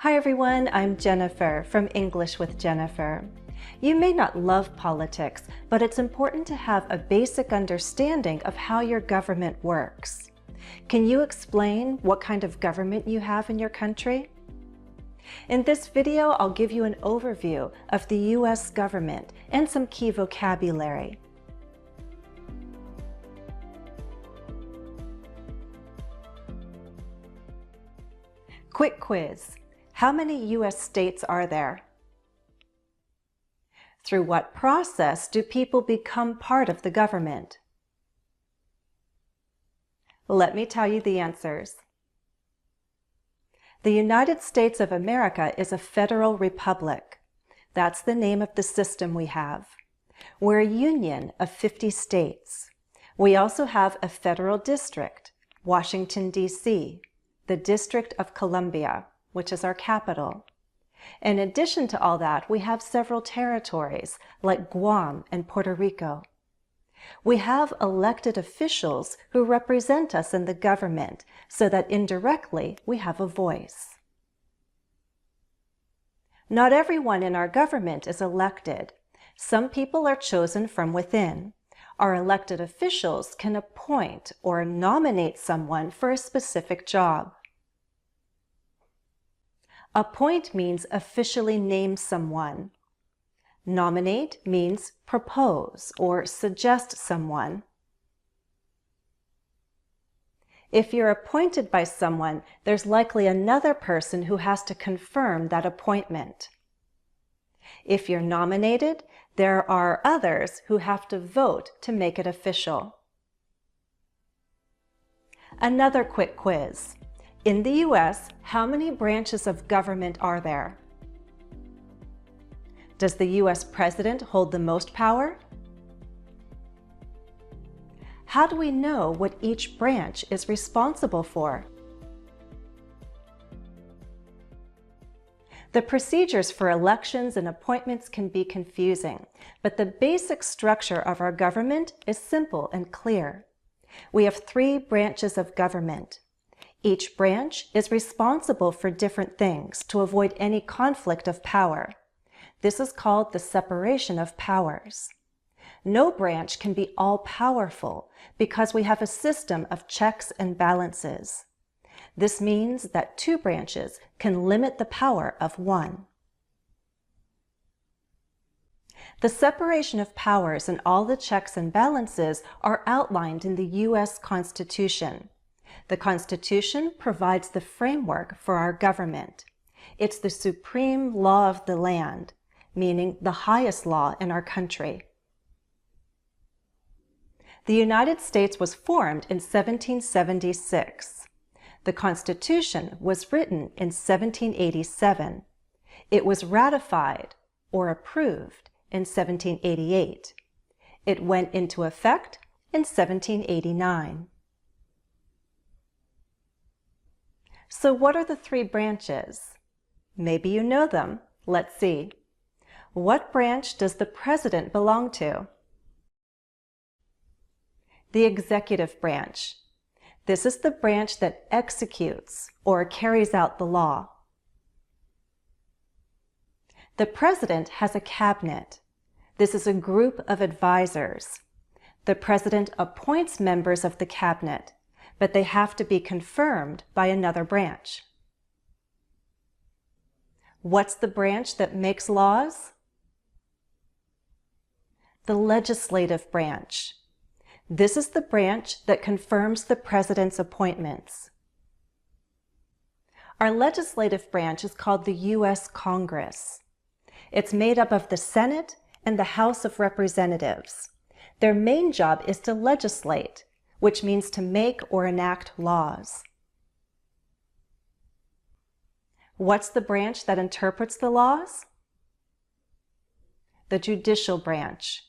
Hi everyone, I'm Jennifer from English with Jennifer. You may not love politics, but it's important to have a basic understanding of how your government works. Can you explain what kind of government you have in your country? In this video, I'll give you an overview of the U.S. government and some key vocabulary. Quick quiz. How many U.S. states are there? Through what process do people become part of the government? Let me tell you the answers. The United States of America is a federal republic. That's the name of the system we have. We're a union of 50 states. We also have a federal district, Washington, D.C., the District of Columbia, which is our capital. In addition to all that, we have several territories like Guam and Puerto Rico. We have elected officials who represent us in the government so that indirectly we have a voice. Not everyone in our government is elected. Some people are chosen from within. Our elected officials can appoint or nominate someone for a specific job. Appoint means officially name someone. Nominate means propose or suggest someone. If you're appointed by someone, there's likely another person who has to confirm that appointment. If you're nominated, there are others who have to vote to make it official. Another quick quiz. In the U.S., how many branches of government are there? Does the U.S. president hold the most power? How do we know what each branch is responsible for? The procedures for elections and appointments can be confusing, but the basic structure of our government is simple and clear. We have 3 branches of government. Each branch is responsible for different things to avoid any conflict of power. This is called the separation of powers. No branch can be all-powerful because we have a system of checks and balances. This means that 2 branches can limit the power of one. The separation of powers and all the checks and balances are outlined in the U.S. Constitution. The Constitution provides the framework for our government. It's the supreme law of the land, meaning the highest law in our country. The United States was formed in 1776. The Constitution was written in 1787. It was ratified or approved in 1788. It went into effect in 1789. So what are the 3 branches? Maybe you know them. Let's see. What branch does the president belong to? The executive branch. This is the branch that executes or carries out the law. The president has a cabinet. This is a group of advisors. The president appoints members of the cabinet, but they have to be confirmed by another branch. What's the branch that makes laws? The legislative branch. This is the branch that confirms the president's appointments. Our legislative branch is called the U.S. Congress. It's made up of the Senate and the House of Representatives. Their main job is to legislate, which means to make or enact laws. What's the branch that interprets the laws? The judicial branch.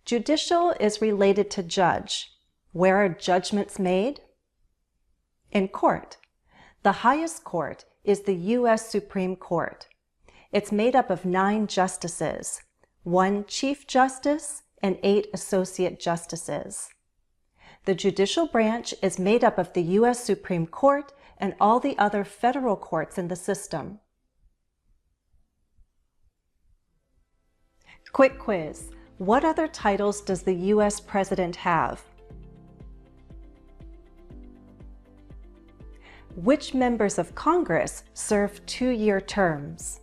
Judicial is related to judge. Where are judgments made? In court. The highest court is the U.S. Supreme Court. It's made up of 9 justices, 1 Chief Justice and 8 Associate Justices. The judicial branch is made up of the U.S. Supreme Court and all the other federal courts in the system. Quick quiz. What other titles does the U.S. President have? Which members of Congress serve 2-year terms?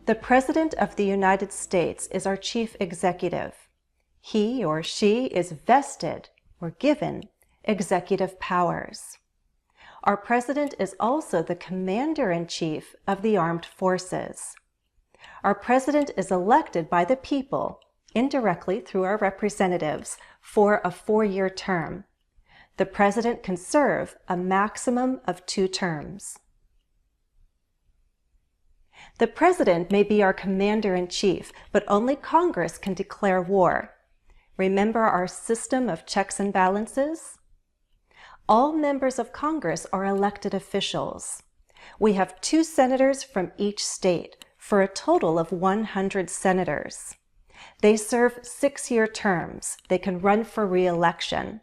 The President of the United States is our chief executive. He or she is vested or given executive powers. Our President is also the Commander-in-Chief of the Armed Forces. Our President is elected by the people, indirectly through our representatives, for a 4-year term. The President can serve a maximum of 2 terms. The President may be our Commander-in-Chief, but only Congress can declare war. Remember our system of checks and balances? All members of Congress are elected officials. We have 2 senators from each state, for a total of 100 senators. They serve 6-year terms. They can run for re-election.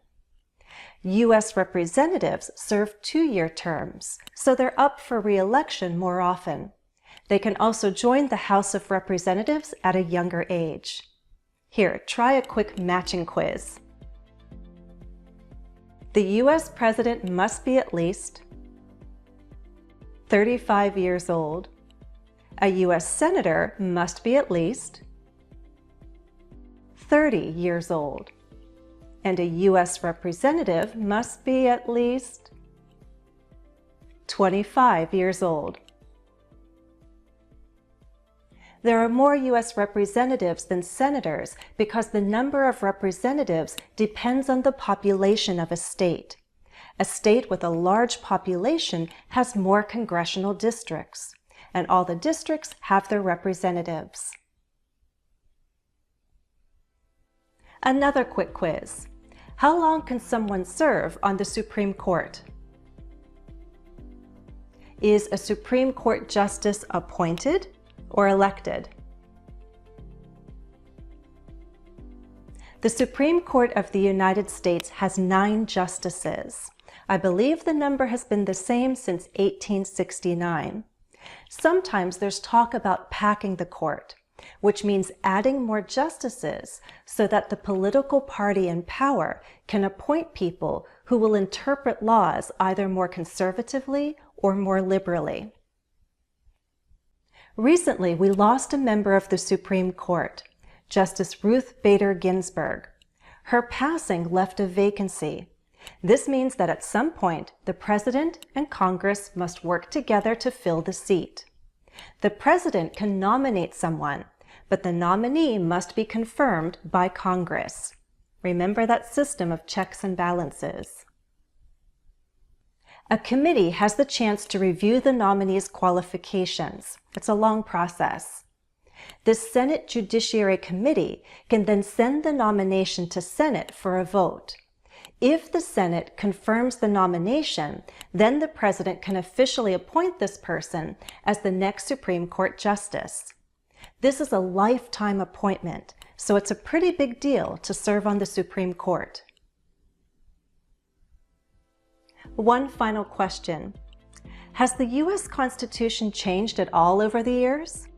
U.S. representatives serve 2-year terms, so they're up for re-election more often. They can also join the House of Representatives at a younger age. Here, try a quick matching quiz. The U.S. President must be at least 35 years old. A U.S. Senator must be at least 30 years old. And a U.S. Representative must be at least 25 years old. There are more U.S. representatives than senators because the number of representatives depends on the population of a state. A state with a large population has more congressional districts, and all the districts have their representatives. Another quick quiz. How long can someone serve on the Supreme Court? Is a Supreme Court justice appointed or elected? The Supreme Court of the United States has 9 justices. I believe the number has been the same since 1869. Sometimes there's talk about packing the court, which means adding more justices so that the political party in power can appoint people who will interpret laws either more conservatively or more liberally. Recently, we lost a member of the Supreme Court, Justice Ruth Bader Ginsburg. Her passing left a vacancy. This means that at some point, the President and Congress must work together to fill the seat. The President can nominate someone, but the nominee must be confirmed by Congress. Remember that system of checks and balances. A committee has the chance to review the nominee's qualifications. It's a long process. The Senate Judiciary Committee can then send the nomination to Senate for a vote. If the Senate confirms the nomination, then the President can officially appoint this person as the next Supreme Court Justice. This is a lifetime appointment, so it's a pretty big deal to serve on the Supreme Court. One final question. Has the U.S. Constitution changed at all over the years?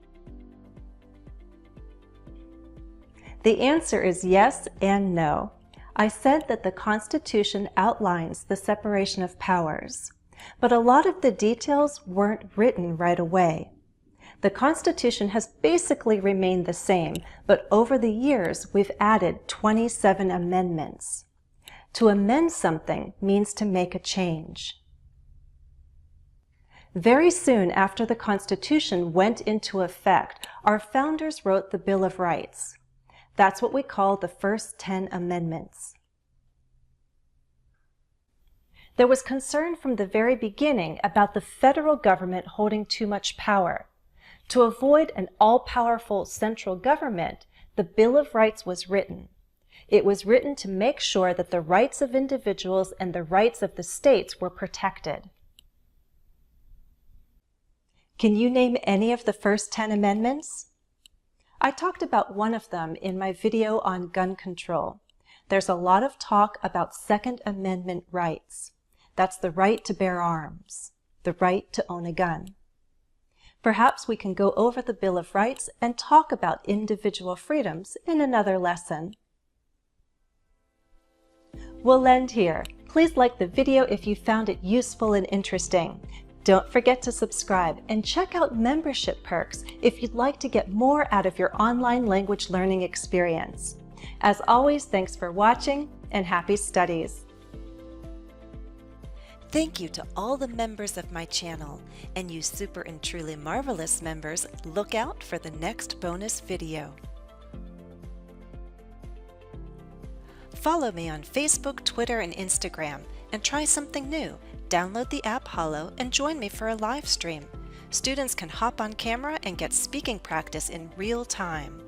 The answer is yes and no. I said that the Constitution outlines the separation of powers, but a lot of the details weren't written right away. The Constitution has basically remained the same, but over the years we've added 27 amendments. To amend something means to make a change. Very soon after the Constitution went into effect, our founders wrote the Bill of Rights. That's what we call the first 10 amendments. There was concern from the very beginning about the federal government holding too much power. To avoid an all-powerful central government, the Bill of Rights was written. It was written to make sure that the rights of individuals and the rights of the states were protected. Can you name any of the first 10 amendments? I talked about one of them in my video on gun control. There's a lot of talk about Second Amendment rights. That's the right to bear arms, the right to own a gun. Perhaps we can go over the Bill of Rights and talk about individual freedoms in another lesson. We'll end here. Please like the video if you found it useful and interesting. Don't forget to subscribe and check out membership perks if you'd like to get more out of your online language learning experience. As always, thanks for watching and happy studies! Thank you to all the members of my channel, and you super and truly marvelous members, look out for the next bonus video. Follow me on Facebook, Twitter, and Instagram, and try something new. Download the app Holo and join me for a live stream. Students can hop on camera and get speaking practice in real time.